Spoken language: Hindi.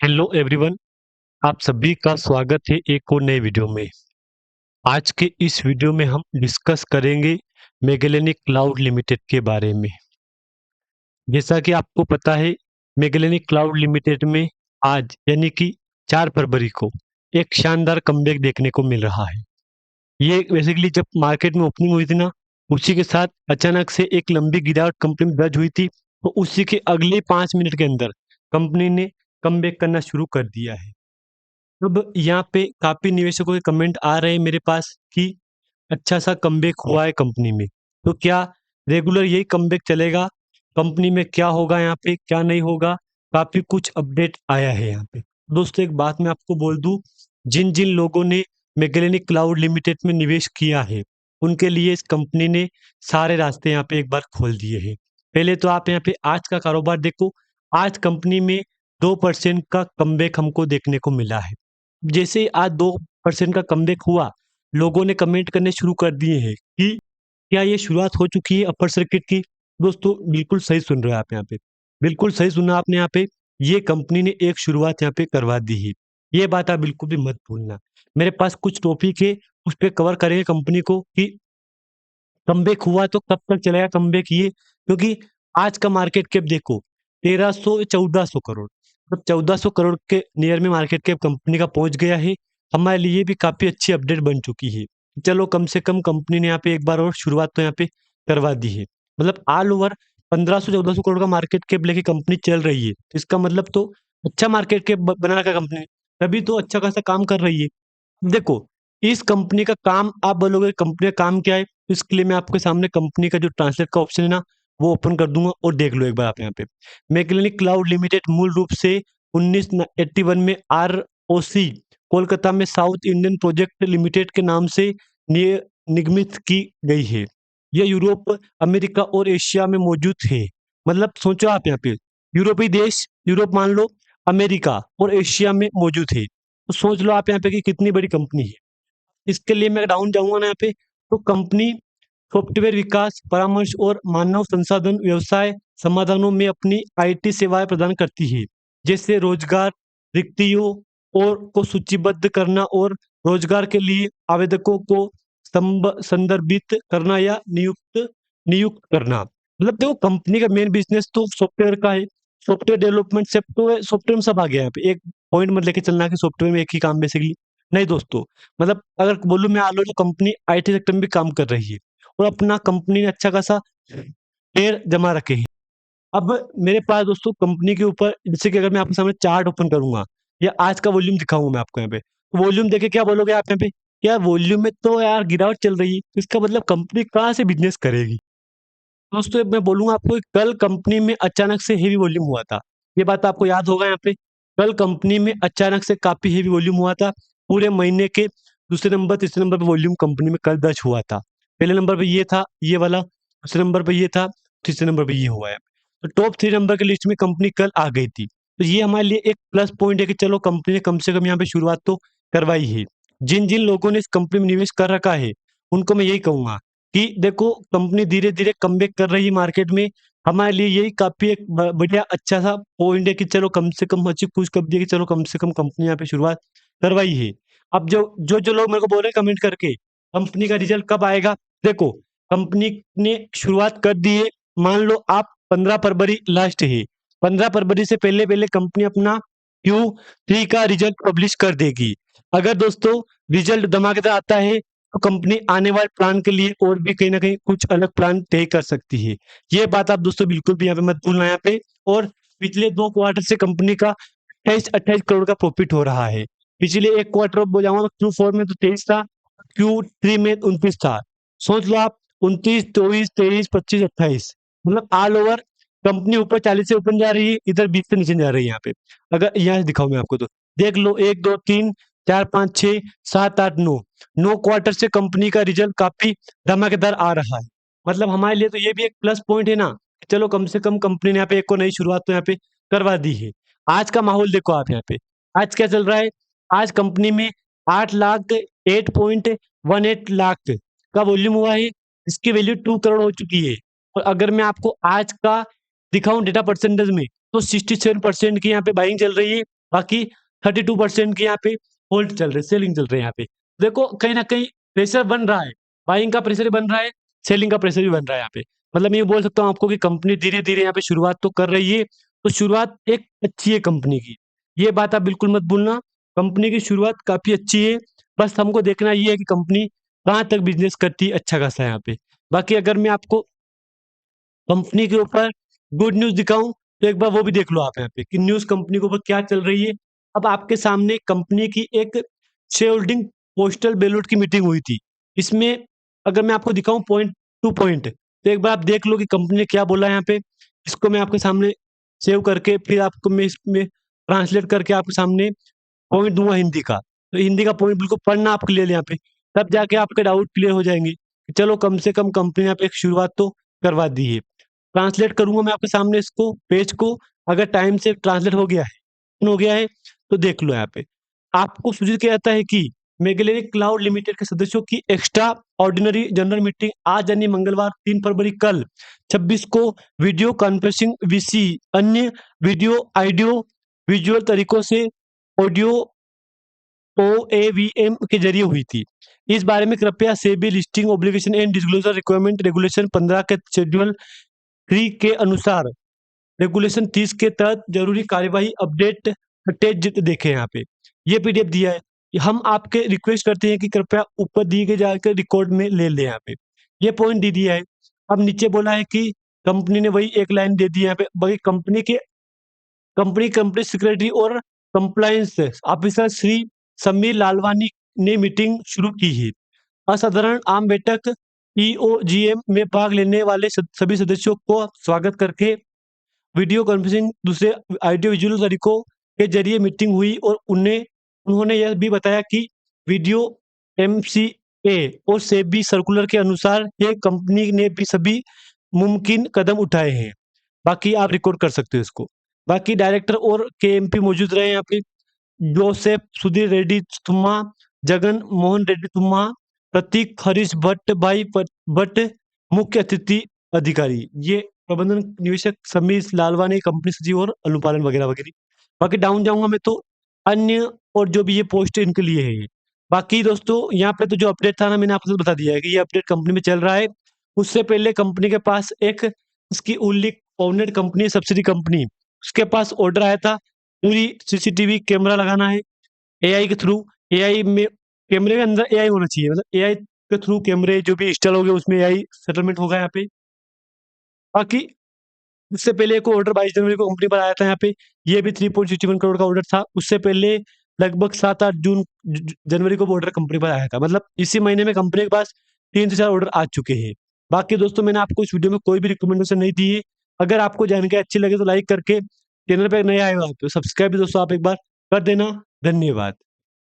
Hello everyone. आप सभी का स्वागत है एक और नए वीडियो में। आज के इस वीडियो में हम डिस्कस करेंगे मैगेलेनिक क्लाउड लिमिटेड के बारे में। जैसा कि आपको पता है, मैगेलेनिक क्लाउड लिमिटेड में आज यानी कि 4 फरवरी को एक शानदार कमबैक देखने को मिल रहा है। ये बेसिकली जब मार्केट में ओपनिंग हुई थी ना, उसी के साथ अचानक से एक लंबी गिरावट कंपनी में दर्ज हुई थी। तो उसी के अगले 5 मिनट के अंदर कंपनी ने कमबैक करना शुरू कर दिया है। अब यहाँ पे काफ़ी निवेशकों के कमेंट आ रहे हैं मेरे पास कि अच्छा-सा कमबैक हुआ है कंपनी में। तो क्या रेगुलर यही कमबैक चलेगा? कंपनी में क्या होगा यहाँ पे, क्या नहीं होगा? काफ़ी कुछ अपडेट आया है यहाँ पे। दोस्तों, एक बात मैं आपको बोल दूँ, जिन-जिन लोगों ने मैगेलेनिक क्लाउड लिमिटेड में निवेश किया है, उनके लिए इस कंपनी ने सारे रास्ते यहाँ पे एक बार खोल दिए हैं। पहले तो आप यहाँ पे आज का कारोबार देखो, आज कंपनी में 2% का कमबैक हमको देखने को मिला है। जैसे ही आज 2% का कमबैक हुआ, लोगों ने कमेंट करने शुरू कर दिए हैं कि क्या ये शुरुआत हो चुकी है अपर सर्किट की? दोस्तों, बिल्कुल सही सुन रहे हो आप यहाँ पे। बिल्कुल सही सुना आपने यहाँ पे। ये कंपनी ने एक शुरुआत यहाँ पे करवा दी है। ये बात आप बिल्कुल भी मत भूलना। मेरे पास कुछ टॉपिक है, उस पे कवर करेंगे कंपनी को कि कमबैक हुआ तो कब तक चलेगा कमबैक ये? क्योंकि आज का मार्केट कैप देखो, 1300-1400 करोड़, मतलब 1400 करोड़ के नियर में मार्केट कैप कंपनी का पहुंच गया है। हमारे लिए भी काफी अच्छी अपडेट बन चुकी है। चलो, कम से कम कंपनी ने यहाँ पे एक बार और शुरुआत तो यहाँ पे करवा दी है। मतलब ऑल ओवर 1500-1400 करोड़ का मार्केट कैप लेके कंपनी चल रही है, तो इसका मतलब तो अच्छा मार्केट कैप बना रखा कंपनी ने, तभी तो अच्छा खासा काम कर रही है। देखो, इस कंपनी का काम आप बोलोगे कंपनी का काम क्या है? तो इसके लिए मैं आपके सामने कंपनी का जो ट्रांसलेट का ऑप्शन है ना, वो ओपन कर दूंगा और देख लो एक बार आप यहाँ पे। मैगेलेनिक क्लाउड लिमिटेड मूल रूप से 1981 में आरओसी कोलकाता में साउथ इंडियन प्रोजेक्ट लिमिटेड के नाम से निगमित की गई है। यह यूरोप, अमेरिका और एशिया में मौजूद है। मतलब सोचो आप यहाँ पे, यूरोपीय देश, यूरोप मान लो, अमेरिका और एशिया में मौजूद है। तो सोच लो आप यहाँ पे कि कितनी बड़ी कंपनी है। इसके लिए मैं डाउन जाऊँगा ना यहाँ पे, तो कंपनी सॉफ्टवेयर विकास, परामर्श और मानव संसाधन व्यवसाय समाधानों में अपनी आईटी सेवाएँ प्रदान करती है। जैसे रोजगार रिक्तियों और को सूचीबद्ध करना और रोजगार के लिए आवेदकों को संदर्भित करना या नियुक्त नियुक्त करना। मतलब देखो, कंपनी का मेन बिज़नेस तो सॉफ्टवेयर का है। सॉफ्टवेयर डेवलपमेंट सॉफ्टवेयर में सब आ गया है यहाँ पे। एक पॉइंट मत लेके चलना कि सॉफ्टवेयर में एक ही काम बेसिकली, नहीं दोस्तों। मतलब अगर बोलूँ मैं, all over company IT sector में भी काम कर रही है और अपना कंपनी ने अच्छा खासा शेयर जमा रखे हैं। अब मेरे पास दोस्तों कंपनी के ऊपर, जैसे कि अगर मैं आपके सामने चार्ट ओपन करूँगा या आज का वॉल्यूम दिखाऊँगा मैं आपको यहाँ पे, तो वॉल्यूम देख के क्या बोलोगे आप यहाँ पे? यार, वॉल्यूम में तो यार गिरावट चल रही है, तो इसका मतलब कंपनी कहाँ से बिज़नेस करेगी? दोस्तों, मैं बोलूँगा आपको कि कल कंपनी में अचानक से हेवी वॉल्यूम हुआ था। ये बात आपको याद होगा यहाँ पे। कल कंपनी में अचानक से काफ़ी हेवी वॉल्यूम हुआ था। पूरे महीने के दूसरे नंबर, तीसरे नंबर पे वॉल्यूम कंपनी में कल दर्ज हुआ था। पहले नंबर पे ये था, ये वाला, दूसरे नंबर पे ये था, तीसरे नंबर पे ये हुआ है। तो टॉप 3 नंबर की लिस्ट में कंपनी कल आ गई थी। तो ये हमारे लिए एक प्लस पॉइंट है कि चलो कंपनी ने कम से कम यहाँ पे शुरुआत तो करवाई है। जिन-जिन लोगों ने इस कंपनी में निवेश कर रखा है, उनको मैं यही कहूँगा कि देखो, कंपनी धीरे-धीरे कमबैक कर रही है मार्केट में। हमारे लिए यही काफ़ी एक बढ़िया अच्छा-सा पॉइंट है कि चलो कम से कम अच्छी खुशखबरी है कि चलो कम से कम कंपनी यहाँ पे शुरुआत करवाई है। अब जो लोग मेरे को बोल रहे हैं कमेंट करके, कंपनी का रिज़ल्ट कब आएगा? देखो, कंपनी ने शुरुआत कर दी है। मान लो आप 15 फरवरी लास्ट है। 15 फरवरी से पहले-पहले कंपनी अपना Q3 का रिज़ल्ट पब्लिश कर देगी। अगर दोस्तों रिज़ल्ट धमाकेदार आता है, तो कंपनी आने वाले प्लान के लिए और भी कहीं न कहीं कुछ अलग प्लान तय कर सकती है। ये बात आप दोस्तों बिल्कुल भी यहाँ पे मत भूलना यहाँ पे। और पिछले 2 क्वार्टर से कंपनी का 28-28 करोड़ का प्रॉफ़िट हो रहा है। पिछले 1 क्वार्टर अब जाऊँगा तो Q4 में तो 23 था, Q3 में 29 था। सोच लो आप, 29, 24, 23, 25, 28, मतलब ऑल ओवर कंपनी ऊपर 40 से ऊपर जा रही है, इधर 20 से नीचे जा रही है यहाँ पे। अगर यहाँ से दिखाऊँ मैं आपको तो, देख लो 1, 2, 3, 4, 5, 6, 7, 8, 9, 9 क्वार्टर से कंपनी का रिज़ल्ट काफ़ी धमाकेदार आ रहा है। मतलब हमारे लिए तो ये भी एक प्लस पॉइंट है ना, चलो कम से कम कंपनी ने यहाँ पे एक और नई शुरुआत तो यहाँ पे करवा दी है। आज का माहौल देखो आप यहाँ पे, आज क्या चल रहा है? आज कंपनी में 8 लाख 8.18 लाख का वॉल्यूम हुआ है, इसकी वैल्यू 2 करोड़ हो चुकी है। और अगर मैं आपको आज का दिखाऊँ डेटा परसेंटेज में, तो 67% की यहाँ पे बाइंग चल रही है बाकी 32% के यहाँ पे होल्ड चल रहे, सेलिंग चल रहे हैं यहाँ पे। देखो कहीं न कहीं प्रेशर बन रहा है, बाइंग का प्रेशर भी बन रहा है, सेलिंग का प्रेशर भी बन रहा है यहाँ पे। मतलब मैं ये बोल सकता हूँ आपको कि कंपनी धीरे-धीरे यहाँ पे शुरुआत तो कर रही है, तो शुरुआत एक अच्छी है कंपनी की। ये बात आप बिल्कुल मत भूलना, कंपनी की शुरुआत काफ़ी अच्छी है, बस हमको देखना ये है कि कंपनी कहाँ तक बिज़नेस करती है अच्छा खासा यहाँ पे। बाकी अगर मैं आपको कंपनी के ऊपर गुड न्यूज़ दिखाऊँ, तो एक बार वो भी देख लो आप यहाँ पे कि न्यूज़ कंपनी के ऊपर क्या चल रही है। अब आपके सामने कंपनी की एक शेयर होल्डिंग पोस्टल बैलेट की मीटिंग हुई थी। इसमें अगर मैं आपको दिखाऊँ पॉइंट टू पॉइंट, तो एक बार आप देख लो कि कंपनी ने क्या बोला है यहाँ पे। इसको मैं आपके सामने सेव करके फिर आपको मैं इसमें ट्रांसलेट करके आपके सामने पॉइंट दूँगा हिंदी का। तो हिंदी का पॉइंट बिल्कुल पढ़ना आप क्लियर यहाँ पे, तब जाके आपके डाउट क्लियर हो जाएँगे। कि चलो कम से कम कंपनी ने यहाँ पे एक शुरुआत तो करवा दी है। ट्रांसलेट करूँगा मैं आपके सामने इसको पेज को, अगर टाइम से ट्रांसलेट हो गया है, तो देख लो यहाँ पे। आपको सूचित किया जाता है कि मैगेलेनिक क्लाउड लिमिटेड के सदस्यों की एक्स्ट्रा ऑर्डिनरी जनरल मीटिंग आज यानी मंगलवार 3 फरवरी कल 26 को वीडियो कॉन्फ्रेंसिंग वीसी अन्य वीडियो, ऑडियो, विजुअल तरीकों से ऑडियो ओएवीएम के ज़रिए हुई थी। इस बारे में कृपया SEBI listing obligation and disclosure requirement regulation 15 के शेड्यूल 3 के अनुसार रेगुलेशन 30 के तहत ज़रूरी कार्यवाही अपडेट अटैच्ड देखें यहाँ पे। ये पीडीएफ दिया है। हम आपके रिक्वेस्ट करते हैं कि कृपया ऊपर दिए गए जाकर रिकॉर्ड में ले लें यहाँ पे। ये पॉइंट दे दिया है। अब नीचे बोला है कि कंपनी ने वही एक लाइन दे दी है यहाँ पे, बाकी कंपनी सेक्रेटरी और कंप्लायंस ऑफिसर श्री समीर लालवानी ने मीटिंग शुरू की है। असाधारण आम बैठक ईओजीएम में भाग लेने वाले सभी सदस्यों को स्वागत करके वीडियो कॉन्फ्रेंसिंग दूसरे ऑडियो विजुअल तरीकों के जरिए मीटिंग हुई और उन्होंने यह भी बताया कि वीडियो एमसीए और सेबी सर्कुलर के अनुसार ये कंपनी ने भी सभी मुमकिन कदम उठाए हैं। बाकी आप रिकॉर्ड कर सकते हो इसको। बाकी डायरेक्टर और केएमपी मौजूद रहे यहाँ पे। जोसेफ सुधीर रेड्डी तुम्मा, जगन मोहन रेड्डी तुम्मा, प्रतीक हरीश भट्ट मुख्य अतिथि अधिकारी। ये प्रबंधन निवेशक समीर लालवानी, कंपनी सचिव और अनुपालन वगैरह वगैरह। बाकी डाउन जाऊँगा मैं तो अन्य और जो भी ये पोस्ट है इनके लिए है ये। बाकी दोस्तों यहाँ पे तो जो अपडेट था ना मैंने आपको बता दिया है कि ये अपडेट कंपनी में चल रहा है। उससे पहले कंपनी के पास एक उसकी ओनली ओनेड कंपनी है, सब्सिडी कंपनी, उसके पास ऑर्डर आया था पूरी सीसीटीवी कैमरा लगाना है एआई के थ्रू। एआई में कैमरे के अंदर एआई होना चाहिए, मतलब एआई के थ्रू कैमरे जो भी इंस्टॉल हो गए उसमें एआई सेटलमेंट होगा यहाँ पे। बाकी उससे पहले एक ऑर्डर 22 जनवरी को कंपनी पर आया था यहाँ पे, ये भी 3.61 करोड़ का ऑर्डर था। उससे पहले लगभग 7-8 जून जनवरी को वो ऑर्डर कंपनी पर आया था। मतलब इसी महीने में कंपनी के पास 3 से 4 ऑर्डर आ चुके हैं। बाकी दोस्तों मैंने आपको इस वीडियो में कोई भी रिकमेंडेशन नहीं दी है। अगर आपको जानकारी अच्छी लगे तो लाइक करके, चैनल पे नए आए हो आप तो सब्सक्राइब भी दोस्तों आप एक बार कर देना। धन्यवाद।